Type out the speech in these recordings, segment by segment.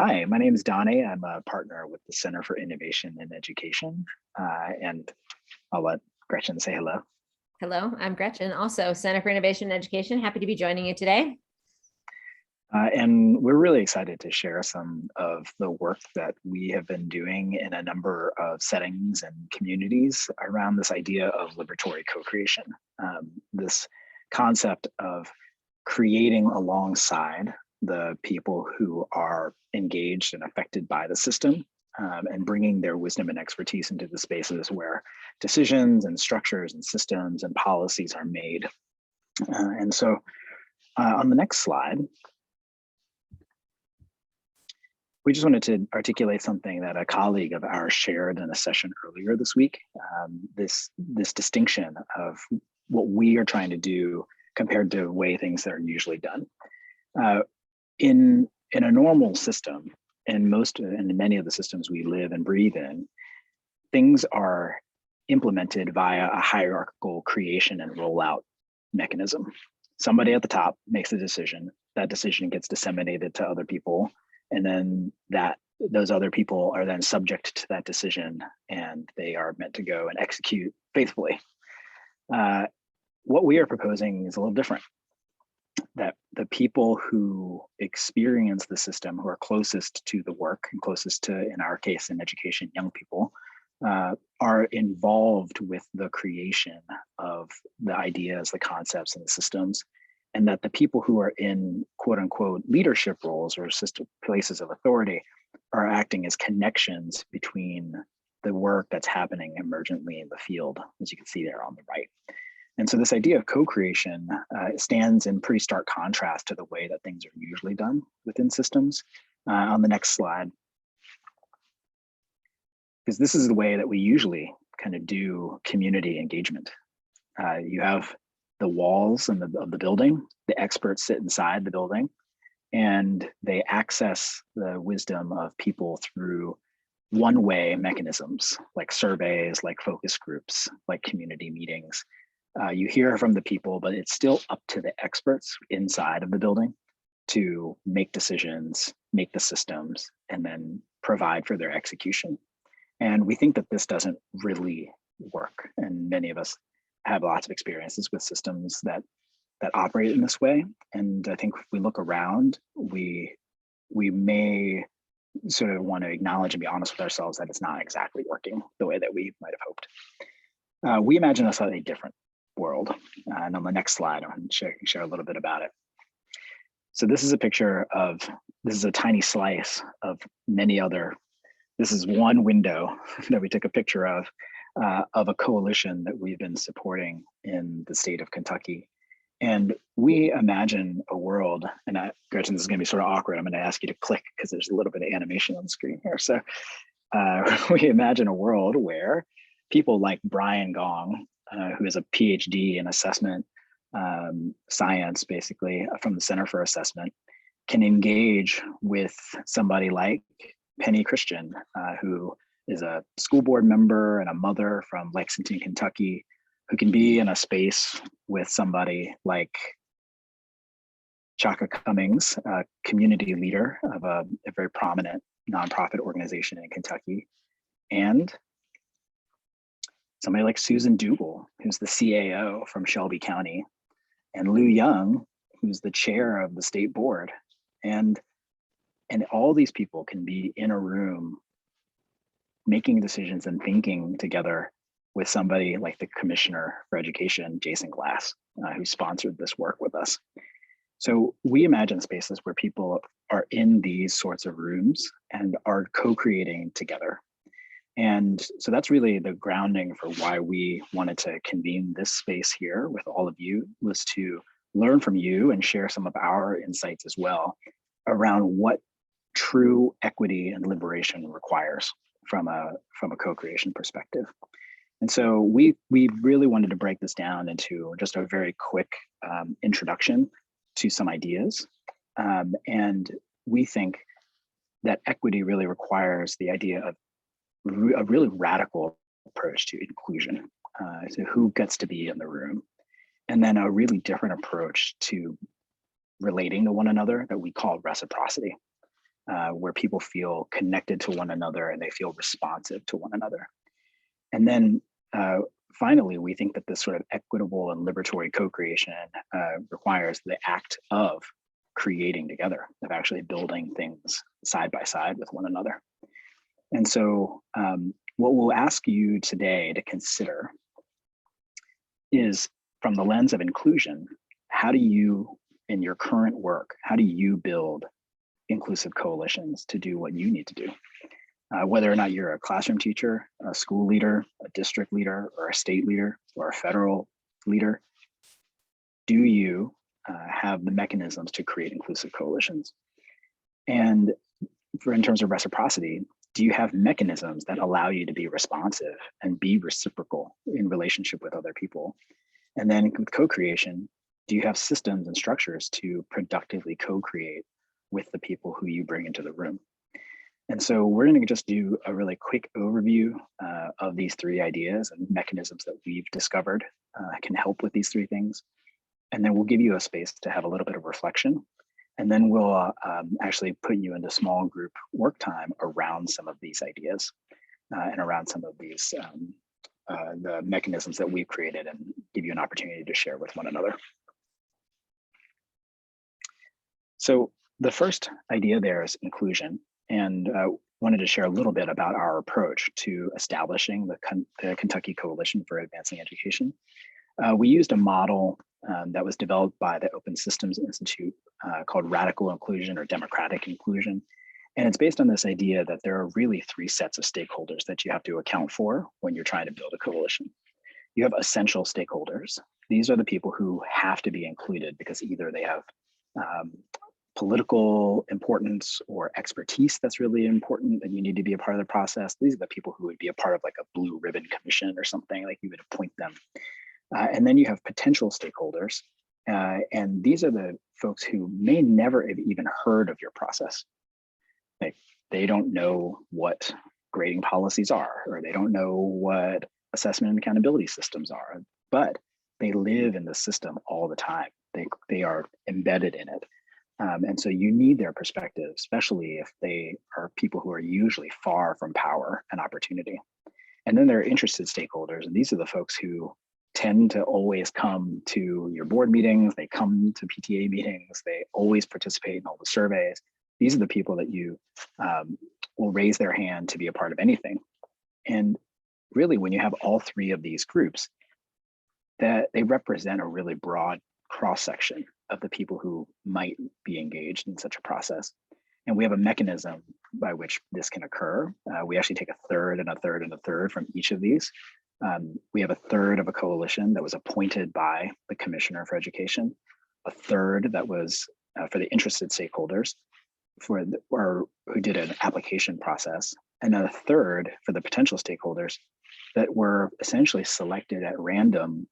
Hi, my name is Doannie. I'm a partner with the Center for Innovation in Education, and I'll let Gretchen say hello. Hello, I'm Gretchen, also Center for Innovation and Education. Happy to be joining you today. And we're really excited to share some of the work that we have been doing in a number of settings and communities around this idea of liberatory co-creation. This concept of creating alongside the people who are engaged and affected by the system, and bringing their wisdom and expertise into the spaces where decisions and structures and systems and policies are made. And so on the next slide, we just wanted to articulate something that a colleague of ours shared in a session earlier this week, this distinction of what we are trying to do compared to the way things that are usually done. In a normal system, and in many of the systems we live and breathe in, things are implemented via a hierarchical creation and rollout mechanism. Somebody at the top makes a decision, that decision gets disseminated to other people, and then those other people are then subject to that decision, and they are meant to go and execute faithfully. What we are proposing is a little different. That the people who experience the system, who are closest to the work and closest to, in our case, in education, young people, are involved with the creation of the ideas, the concepts, and the systems, and that the people who are in quote unquote leadership roles or system places of authority are acting as connections between the work that's happening emergently in the field, as you can see there on the right. And so this idea of co-creation stands in pretty stark contrast to the way that things are usually done within systems. On the next slide, because this is the way that we usually kind of do community engagement. You have the walls of the building, the experts sit inside the building, and they access the wisdom of people through one-way mechanisms like surveys, like focus groups, like community meetings. You hear from the people, but it's still up to the experts inside of the building to make decisions, make the systems, and then provide for their execution. And we think that this doesn't really work. And many of us have lots of experiences with systems that operate in this way. And I think if we look around, we may sort of want to acknowledge and be honest with ourselves that it's not exactly working the way that we might have hoped. We imagine a slightly different world. And on the next slide, I'm going to share a little bit about it. So this is a picture this is a tiny slice of many other, this is one window that we took a picture of a coalition that we've been supporting in the state of Kentucky. And we imagine a world, and Gretchen, this is going to be sort of awkward. I'm going to ask you to click because there's a little bit of animation on the screen here. So we imagine a world where people like Brian Gong, who is a PhD in assessment science, basically from the Center for Assessment, can engage with somebody like Penny Christian, who is a school board member and a mother from Lexington, Kentucky, who can be in a space with somebody like Chaka Cummings, a community leader of a very prominent nonprofit organization in Kentucky, and somebody like Susan Dougal, who's the CAO from Shelby County, and Lou Young, who's the chair of the state board. And all these people can be in a room making decisions and thinking together with somebody like the Commissioner for Education, Jason Glass, who sponsored this work with us. So we imagine spaces where people are in these sorts of rooms and are co-creating together. And so that's really the grounding for why we wanted to convene this space here with all of you, was to learn from you and share some of our insights as well around what true equity and liberation requires from a co-creation perspective. And so we really wanted to break this down into just a very quick introduction to some ideas. And we think that equity really requires the idea of a really radical approach to inclusion, to who gets to be in the room, and then a really different approach to relating to one another that we call reciprocity. where people feel connected to one another and they feel responsive to one another. And then finally, we think that this sort of equitable and liberatory co-creation requires the act of creating together, of actually building things side by side with one another. And so what we'll ask you today to consider is, from the lens of inclusion, how do you, in your current work, how do you build inclusive coalitions to do what you need to do? Whether or not you're a classroom teacher, a school leader, a district leader, or a state leader, or a federal leader, do you have the mechanisms to create inclusive coalitions? And in terms of reciprocity, do you have mechanisms that allow you to be responsive and be reciprocal in relationship with other people? And then with co-creation, do you have systems and structures to productively co-create with the people who you bring into the room? And so we're going to just do a really quick overview of these three ideas and mechanisms that we've discovered can help with these three things. And then we'll give you a space to have a little bit of reflection. And then we'll actually put you into small group work time around some of these ideas and around some of these the mechanisms that we've created, and give you an opportunity to share with one another. So the first idea there is inclusion, and wanted to share a little bit about our approach to establishing the Kentucky Coalition for Advancing Education. We used a model that was developed by the Open Systems Institute called Radical Inclusion or Democratic Inclusion. And it's based on this idea that there are really three sets of stakeholders that you have to account for when you're trying to build a coalition. You have essential stakeholders. These are the people who have to be included because either they have political importance or expertise that's really important and you need to be a part of the process. These are the people who would be a part of like a blue ribbon commission or something, like you would appoint them. And then you have potential stakeholders. And these are the folks who may never have even heard of your process. They don't know what grading policies are, or they don't know what assessment and accountability systems are, but they live in the system all the time. They are embedded in it. And so you need their perspective, especially if they are people who are usually far from power and opportunity. And then there are interested stakeholders, and these are the folks who tend to always come to your board meetings, they come to PTA meetings, they always participate in all the surveys. These are the people that you will raise their hand to be a part of anything. And really, when you have all three of these groups, that they represent a really broad cross-section of the people who might be engaged in such a process. And we have a mechanism by which this can occur. We actually take a third and a third and a third from each of these. We have a third of a coalition that was appointed by the Commissioner for Education, a third that was for the interested stakeholders, or who did an application process, and a third for the potential stakeholders that were essentially selected at random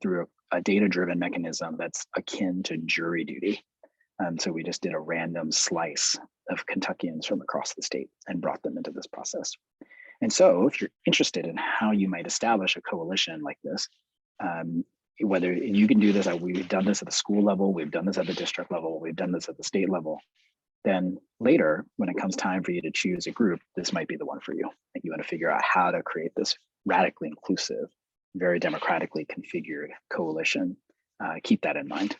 through a data-driven mechanism that's akin to jury duty. So we just did a random slice of Kentuckians from across the state and brought them into this process. And so if you're interested in how you might establish a coalition like this, whether you can do this, we've done this at the school level, we've done this at the district level, we've done this at the state level, then later, when it comes time for you to choose a group, this might be the one for you. Like you want to figure out how to create this radically inclusive, very democratically configured coalition. Keep that in mind.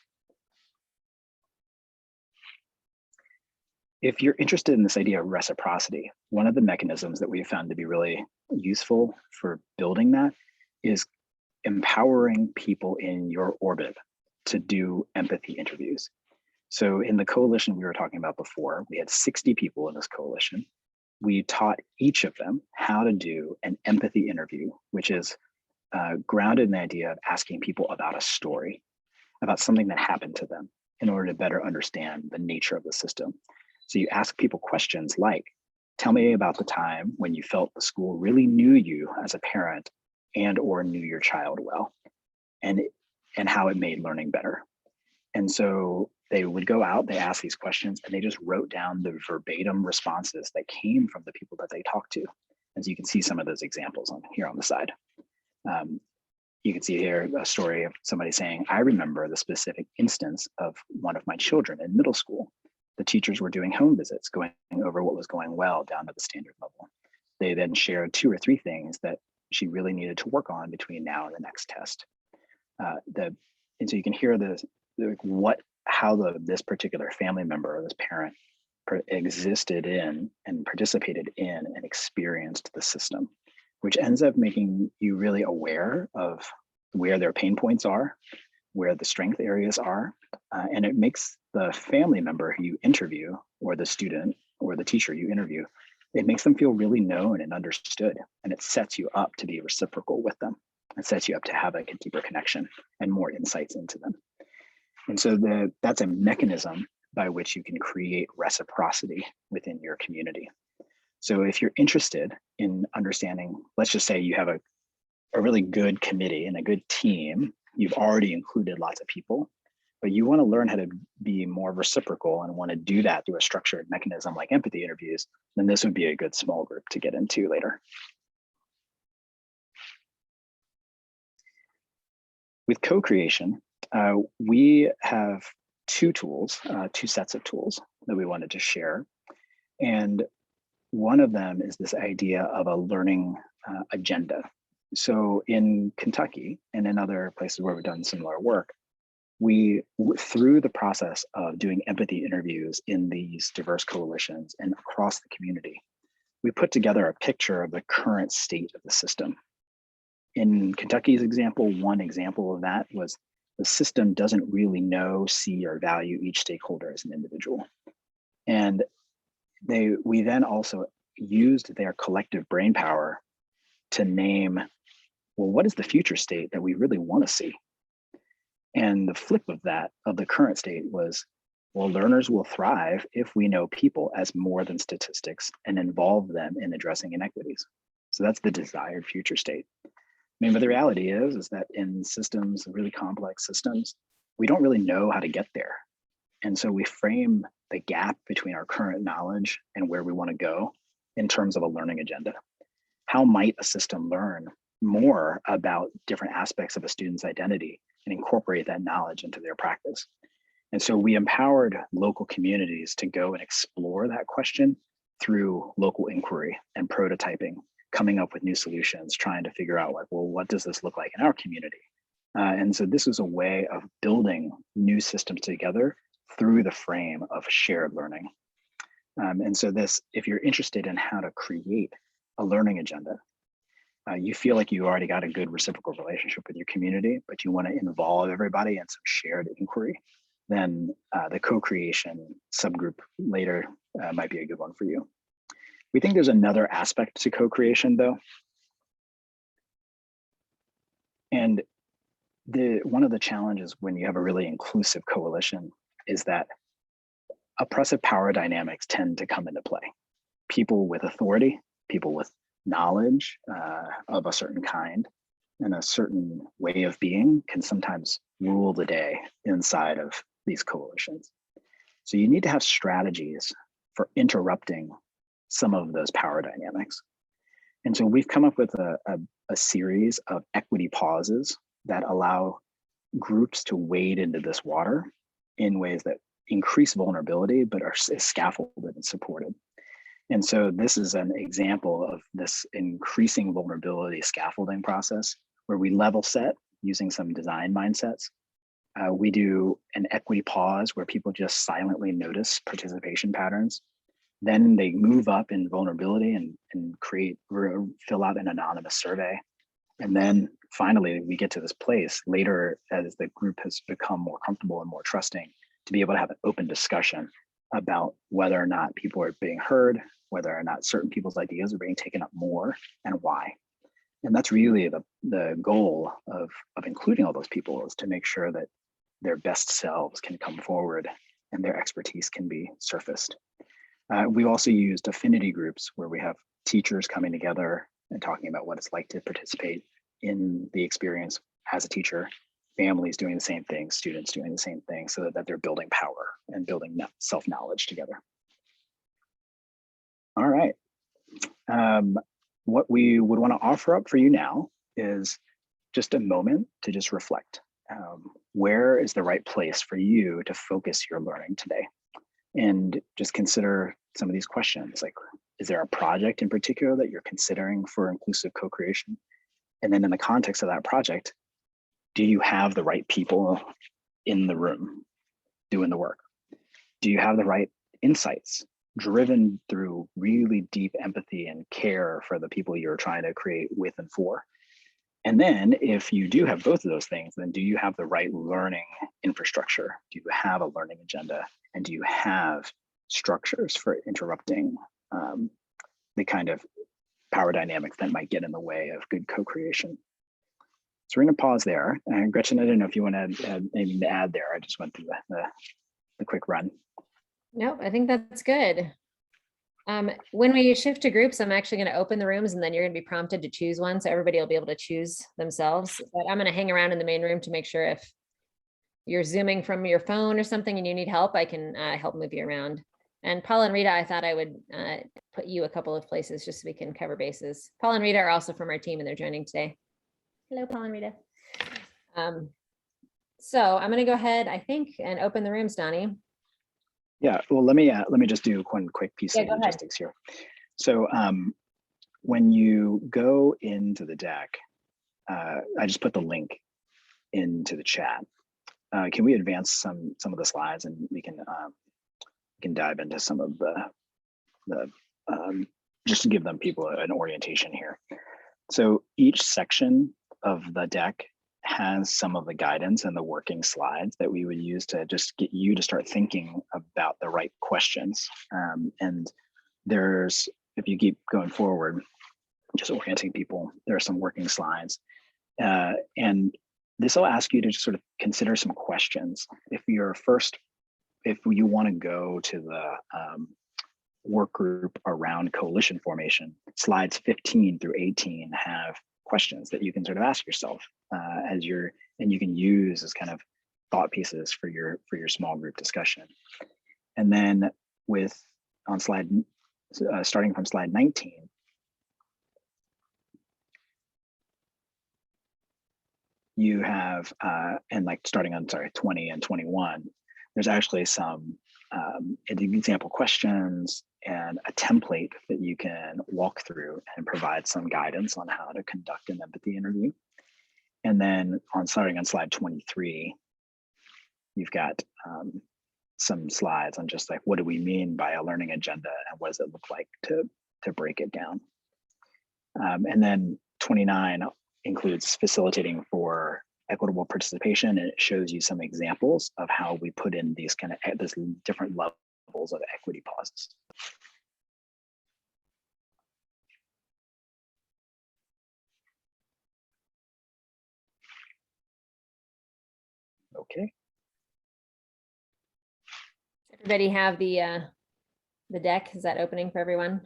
If you're interested in this idea of reciprocity, one of the mechanisms that we've found to be really useful for building that is empowering people in your orbit to do empathy interviews. So in the coalition we were talking about before, we had 60 people in this coalition. We taught each of them how to do an empathy interview, which is grounded in the idea of asking people about a story, about something that happened to them in order to better understand the nature of the system. So you ask people questions like, tell me about the time when you felt the school really knew you as a parent and or knew your child well, and how it made learning better. And so they would go out, they ask these questions, and they just wrote down the verbatim responses that came from the people that they talked to. As you can see some of those examples on here on the side. You can see here a story of somebody saying, I remember the specific instance of one of my children in middle school The teachers were doing home visits, going over what was going well down to the standard level. They then shared 2 or 3 things that she really needed to work on between now and the next test. And so you can hear how this particular family member or this parent existed in and participated in and experienced the system, which ends up making you really aware of where their pain points are, where the strength areas are, and it makes the family member who you interview, or the student or the teacher you interview, it makes them feel really known and understood, and it sets you up to be reciprocal with them. It sets you up to have a deeper connection and more insights into them. And so that's a mechanism by which you can create reciprocity within your community. So if you're interested in understanding, let's just say you have a really good committee and a good team, you've already included lots of people, but you want to learn how to be more reciprocal and want to do that through a structured mechanism like empathy interviews, then this would be a good small group to get into later. With co-creation, we have 2 tools, 2 sets of tools that we wanted to share. And one of them is this idea of a learning agenda. So in Kentucky and in other places where we've done similar work, we, through the process of doing empathy interviews in these diverse coalitions and across the community, we put together a picture of the current state of the system. In Kentucky's example, one example of that was the system doesn't really know, see, or value each stakeholder as an individual. And we then also used their collective brain power to name, well, what is the future state that we really want to see? And the flip of that, of the current state, was, well, learners will thrive if we know people as more than statistics and involve them in addressing inequities. So that's the desired future state. I mean, but the reality is that in systems, really complex systems, we don't really know how to get there. And so we frame the gap between our current knowledge and where we want to go in terms of a learning agenda. How might a system learn more about different aspects of a student's identity and incorporate that knowledge into their practice? And so we empowered local communities to go and explore that question through local inquiry and prototyping, coming up with new solutions, trying to figure out, like, well, what does this look like in our community? And so this was a way of building new systems together through the frame of shared learning. And so this, if you're interested in how to create a learning agenda, you feel like you already got a good reciprocal relationship with your community, but you want to involve everybody in some shared inquiry, then the co-creation subgroup later might be a good one for you. We think there's another aspect to co-creation though. And one of the challenges when you have a really inclusive coalition is that oppressive power dynamics tend to come into play. People with authority, people with knowledge of a certain kind and a certain way of being can sometimes rule the day inside of these coalitions. So you need to have strategies for interrupting some of those power dynamics. And so we've come up with a series of equity pauses that allow groups to wade into this water in ways that increase vulnerability, but are scaffolded and supported. And so this is an example of this increasing vulnerability scaffolding process where we level set using some design mindsets. We do an equity pause where people just silently notice participation patterns. Then they move up in vulnerability and fill out an anonymous survey. And then finally, we get to this place later as the group has become more comfortable and more trusting to be able to have an open discussion about whether or not people are being heard, whether or not certain people's ideas are being taken up more, and why. And that's really the goal of including all those people, is to make sure that their best selves can come forward and their expertise can be surfaced. We've also used affinity groups where we have teachers coming together and talking about what it's like to participate in the experience as a teacher, families doing the same thing, students doing the same thing, so that they're building power and building self-knowledge together. All right. What we would want to offer up for you now is just a moment to just reflect. Where is the right place for you to focus your learning today? and just consider some of these questions. Like, is there a project in particular that you're considering for inclusive co-creation? And then in the context of that project, do you have the right people in the room doing the work? Do you have the right insights driven through really deep empathy and care for the people you're trying to create with and for? And then if you do have both of those things, then do you have the right learning infrastructure? Do you have a learning agenda? And do you have structures for interrupting the kind of power dynamics that might get in the way of good co-creation? So we're going to pause there. And Gretchen, I don't know if you want to add anything to add there. I just went through the quick run. Nope, I think that's good. When we shift to groups, I'm actually going to open the rooms and then you're going to be prompted to choose one. So everybody will be able to choose themselves. But I'm going to hang around in the main room to make sure if you're Zooming from your phone or something and you need help, I can help move you around. And Paul and Rita, I thought I would put you a couple of places just so we can cover bases. Paul and Rita are also from our team and they're joining today. Hello, Paul and Rita. So I'm going to go ahead, I think, and open the rooms, Doannie. Yeah, well, let me just do one quick piece of logistics here. So when you go into the deck, I just put the link into the chat. Can we advance some of the slides and we can dive into some of the just to give them people an orientation here. So each section of the deck has some of the guidance and the working slides that we would use to just get you to start thinking about the right questions. And there's, if you keep going forward, just orienting people, there are some working slides. And this will ask you to just sort of consider some questions. If you want to go to the work group around coalition formation, slides 15 through 18 have questions that you can sort of ask yourself and you can use as kind of thought pieces for your small group discussion. And then starting from slide 19, you have and like starting on 20 and 21, there's actually some example questions and a template that you can walk through and provide some guidance on how to conduct an empathy interview. And then starting on slide 23, you've got some slides on just like, what do we mean by a learning agenda and what does it look like to break it down? And then 29 includes facilitating for equitable participation, and it shows you some examples of how we put in these this different levels of equity pauses. Okay. Everybody have the deck? Is that opening for everyone?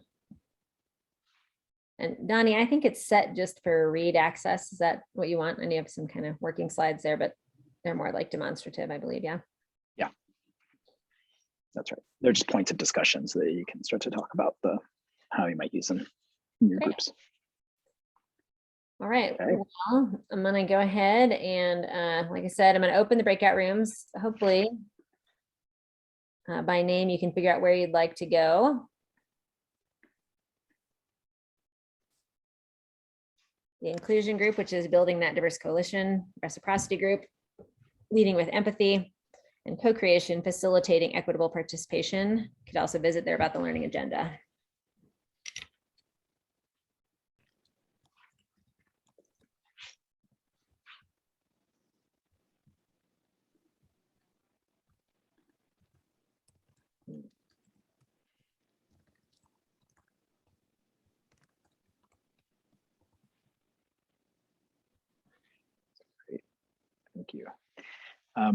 And Doannie, I think it's set just for read access. Is that what you want? And you have some kind of working slides there, but they're more like demonstrative, I believe. Yeah. Yeah, that's right. They're just points of discussion so that you can start to talk about how you might use them in your groups. All right. Okay. Well, I'm going to go ahead and like I said, I'm going to open the breakout rooms. Hopefully by name, you can figure out where you'd like to go. The inclusion group, which is building that diverse coalition, reciprocity group, leading with empathy, and co-creation, facilitating equitable participation. You could also visit there about the learning agenda. Thank you.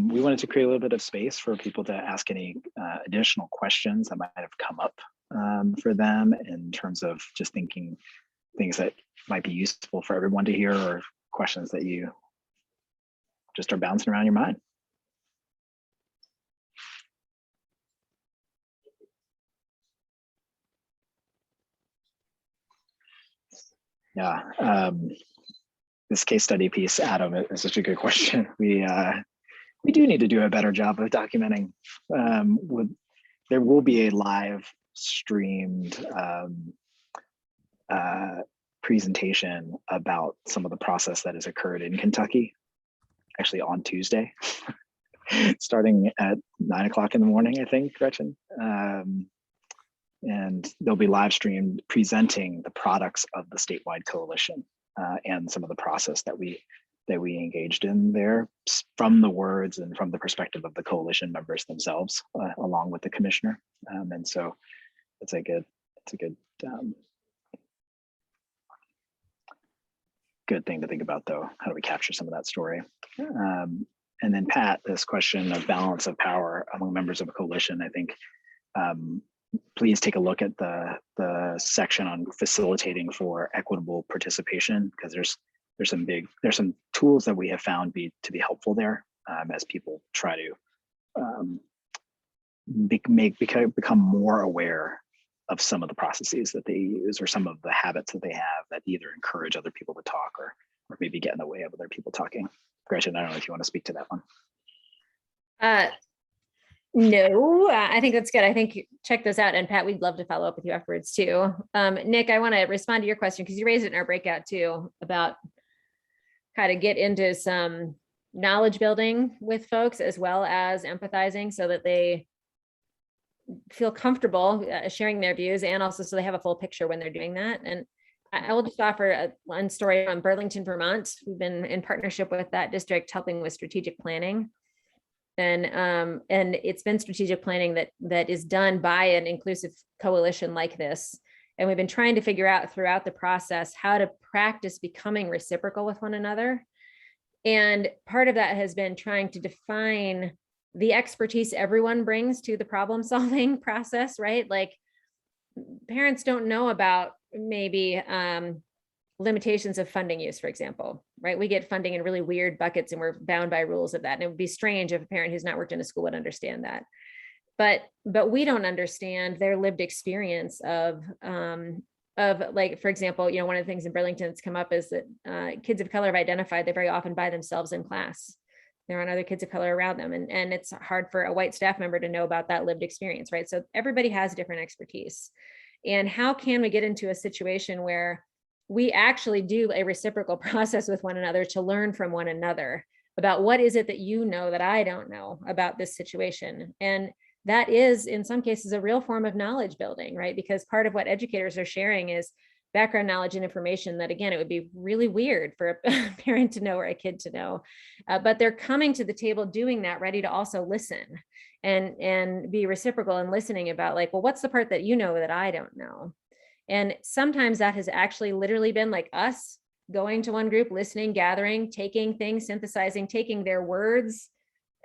We wanted to create a little bit of space for people to ask any additional questions that might have come up for them in terms of just thinking things that might be useful for everyone to hear, or questions that you just are bouncing around your mind. Yeah, this case study piece, Adam, is such a good question. We do need to do a better job of documenting there will be a live streamed presentation about some of the process that has occurred in Kentucky, actually on Tuesday, starting at 9 o'clock in the morning, I think, Gretchen. And they'll be live streamed presenting the products of the statewide coalition and some of the process that we engaged in there from the words and from the perspective of the coalition members themselves, along with the commissioner. And so it's a good good thing to think about, though. How do we capture some of that story? And then Pat, this question of balance of power among members of a coalition, I think please take a look at the section on facilitating for equitable participation, because there's some tools that we have found to be helpful there as people try to become more aware of some of the processes that they use or some of the habits that they have that either encourage other people to talk or maybe get in the way of other people talking. Gretchen, I don't know if you want to speak to that one. No, I think that's good. I think check those out. And Pat, we'd love to follow up with you afterwards too. Nick, I want to respond to your question because you raised it in our breakout too about how to get into some knowledge building with folks as well as empathizing so that they feel comfortable sharing their views and also so they have a full picture when they're doing that. And I will just offer one story on Burlington, Vermont. We've been in partnership with that district helping with strategic planning. And it's been strategic planning that is done by an inclusive coalition like this. And we've been trying to figure out throughout the process how to practice becoming reciprocal with one another. And part of that has been trying to define the expertise everyone brings to the problem solving process, right? Like parents don't know about maybe limitations of funding use, for example, right? We get funding in really weird buckets and we're bound by rules of that. And it would be strange if a parent who's not worked in a school would understand that. But we don't understand their lived experience of like, for example, you know, one of the things in Burlington that's come up is that kids of color have identified they're very often by themselves in class. There aren't other kids of color around them. And it's hard for a white staff member to know about that lived experience, right? So everybody has different expertise. And how can we get into a situation where we actually do a reciprocal process with one another to learn from one another about what is it that you know that I don't know about this situation? And that is, in some cases, a real form of knowledge building, right? Because part of what educators are sharing is background knowledge and information that, again, it would be really weird for a parent to know or a kid to know, but they're coming to the table doing that, ready to also listen and be reciprocal and listening about like, well, what's the part that you know that I don't know? And sometimes that has actually literally been like us going to one group, listening, gathering, taking things, synthesizing, taking their words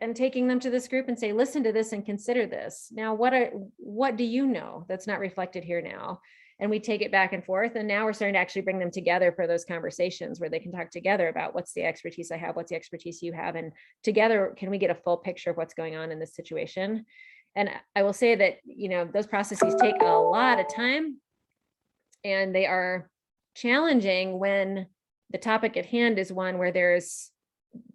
and taking them to this group and say, listen to this and consider this. Now, what do you know that's not reflected here now? And we take it back and forth. And now we're starting to actually bring them together for those conversations where they can talk together about what's the expertise I have, what's the expertise you have, and together, can we get a full picture of what's going on in this situation? And I will say that, you know, those processes take a lot of time and they are challenging when the topic at hand is one where there's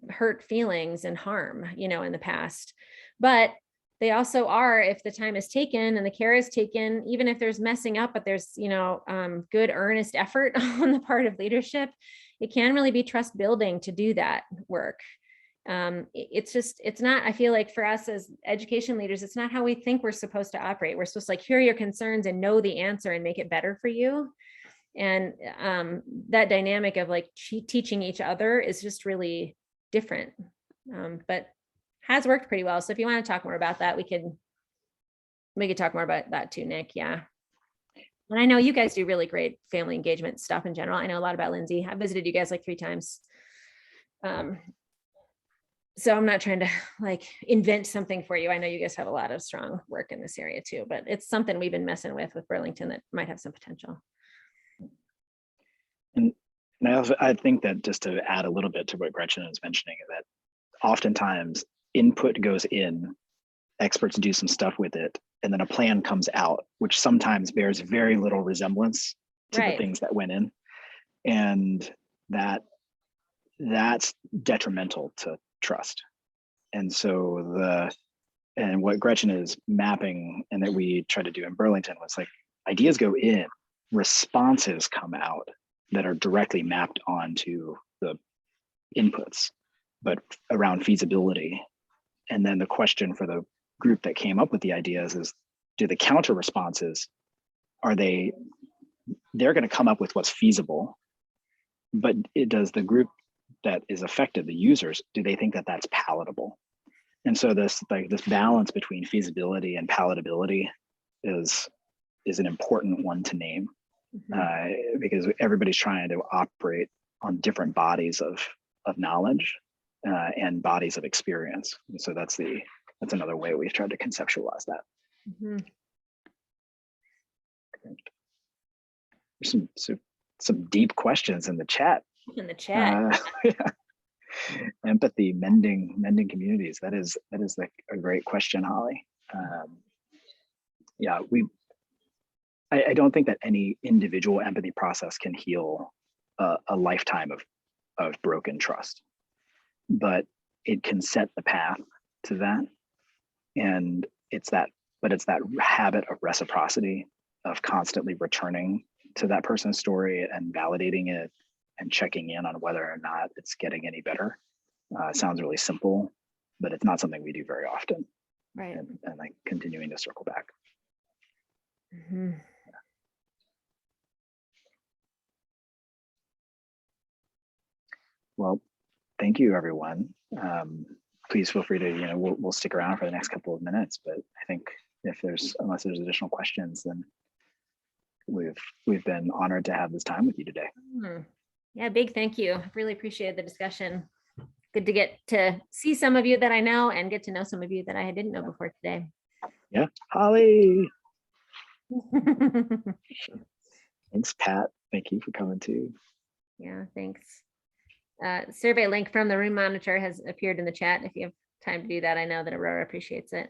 hurt feelings and harm, you know, in the past. But they also are, if the time is taken and the care is taken, even if there's messing up, but there's, you know, good earnest effort on the part of leadership, it can really be trust building to do that work. It's not, I feel like for us as education leaders, it's not how we think we're supposed to operate. We're supposed to like, hear your concerns and know the answer and make it better for you. And that dynamic of like teaching each other is just really different, but has worked pretty well. So if you want to talk more about that, we could talk more about that too, Nick. Yeah. And I know you guys do really great family engagement stuff in general. I know a lot about Lindsay. I've visited you guys like 3 times. So I'm not trying to like invent something for you. I know you guys have a lot of strong work in this area too, but it's something we've been messing with Burlington that might have some potential. And I think that just to add a little bit to what Gretchen is mentioning, that oftentimes input goes in, experts do some stuff with it, and then a plan comes out, which sometimes bears very little resemblance to the things that went in. And that's detrimental to trust. And so and what Gretchen is mapping and that we try to do in Burlington was like ideas go in, responses come out that are directly mapped onto the inputs, but around feasibility. And then the question for the group that came up with the ideas is, do the counter responses, they're going to come up with what's feasible, but does the group that is affected, the users, do they think that that's palatable? And so this balance between feasibility and palatability is an important one to name, because everybody's trying to operate on different bodies of knowledge and bodies of experience. And so that's another way we've tried to conceptualize that. There's some deep questions in the chat. Yeah. Empathy, mending communities. That is like a great question, Holly. Yeah, I don't think that any individual empathy process can heal a lifetime of broken trust, but it can set the path to that. And it's that habit of reciprocity, of constantly returning to that person's story and validating it and checking in on whether or not it's getting any better. It sounds really simple, but it's not something we do very often. Right. And like continuing to circle back. Well, thank you, everyone. Please feel free to, we'll stick around for the next couple of minutes, but I think unless there's additional questions, then we've been honored to have this time with you today. Yeah, big thank you. Really appreciated the discussion. Good to get to see some of you that I know and get to know some of you that I didn't know before today. Yeah, Holly. Thanks, Pat. Thank you for coming too. Yeah, thanks. Survey link from the room monitor has appeared in the chat. If you have time to do that, I know that Aurora appreciates it.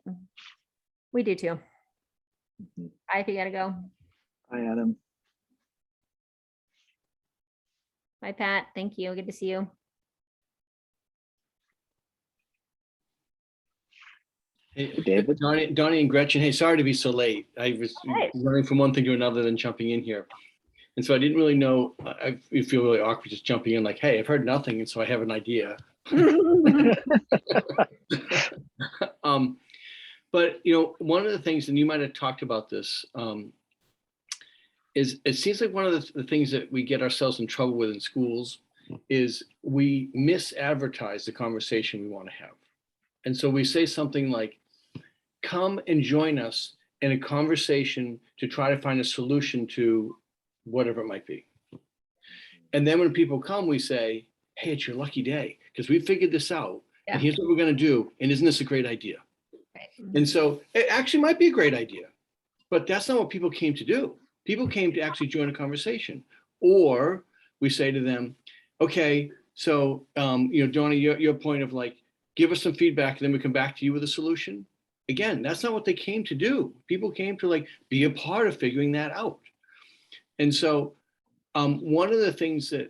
We do too. Bye if you gotta go. Bye, Adam. Bye, Pat. Thank you. Good to see you. Hey, David. Doannie and Gretchen, hey, sorry to be so late. I was running from one thing to another, then jumping in here. And so I didn't really know, I feel really awkward just jumping in like, hey, I've heard nothing, and so I have an idea. But, one of the things, and you might have talked about this, is it seems like one of the things that we get ourselves in trouble with in schools is we misadvertise the conversation we want to have. And so we say something like, come and join us in a conversation to try to find a solution to whatever it might be. And then when people come, we say, hey, it's your lucky day because we figured this out. Yeah. And here's what we're going to do. And isn't this a great idea? Right. And so it actually might be a great idea, but that's not what people came to do. People came to actually join a conversation. Or we say to them, okay, so, Doannie, your point of like, give us some feedback and then we come back to you with a solution. Again, that's not what they came to do. People came to like be a part of figuring that out. And so one of the things so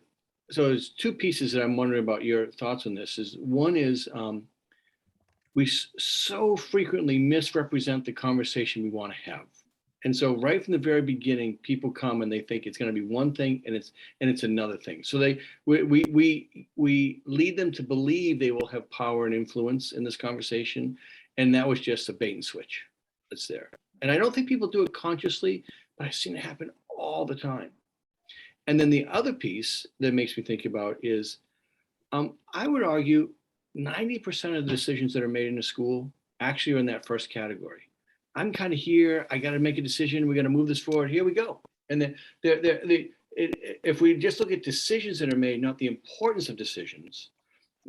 there's two pieces that I'm wondering about your thoughts on this is one is we so frequently misrepresent the conversation we want to have. And so right from the very beginning, people come and they think it's going to be one thing and it's another thing. So we lead them to believe they will have power and influence in this conversation. And that was just a bait and switch that's there. And I don't think people do it consciously, but I've seen it happen all the time. And then the other piece that makes me think about is, I would argue 90% of the decisions that are made in a school actually are in that first category. I'm kind of here, I got to make a decision, we got to move this forward, here we go. And then if we just look at decisions that are made, not the importance of decisions,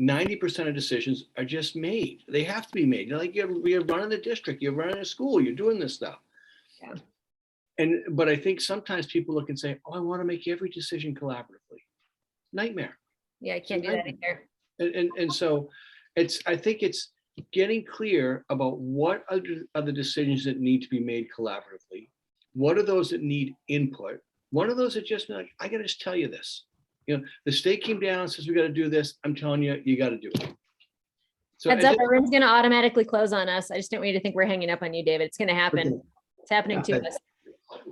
90% of decisions are just made. They have to be made. Like you're running the district, you're running a school, you're doing this stuff. Yeah. But I think sometimes people look and say, oh, I want to make every decision collaboratively. Nightmare. Yeah, I can't do that either. And so I think it's getting clear about what are the decisions that need to be made collaboratively. What are those that need input? What are those that just like, I got to just tell you this. The state came down and says, we got to do this. I'm telling you, you got to do it. So Heads is up, it- our room's gonna automatically close on us. I just don't want you to think we're hanging up on you, David. It's gonna happen. It's happening to Okay. us.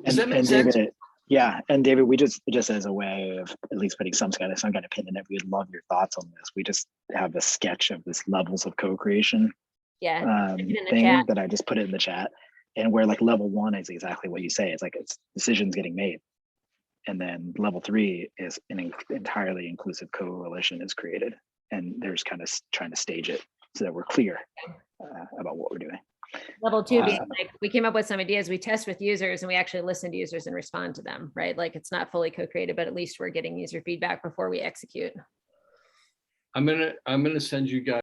Does that make sense? David, yeah, and David, we just as a way of at least putting some kind of pin in it, we'd love your thoughts on this. We just have a sketch of this levels of co-creation Yeah. Put it in the thing chat. that I just put it in the chat, and where like level 1 is exactly what you say. It's like it's decisions getting made, and then level 3 is an entirely inclusive coalition is created, and there's kind of trying to stage it so that we're clear about what we're doing. Level 2 being Uh, like, we came up with some ideas, we test with users and we actually listen to users and respond to them, right? Like it's not fully co-created, but at least we're getting user feedback before we execute. I'm gonna send you guys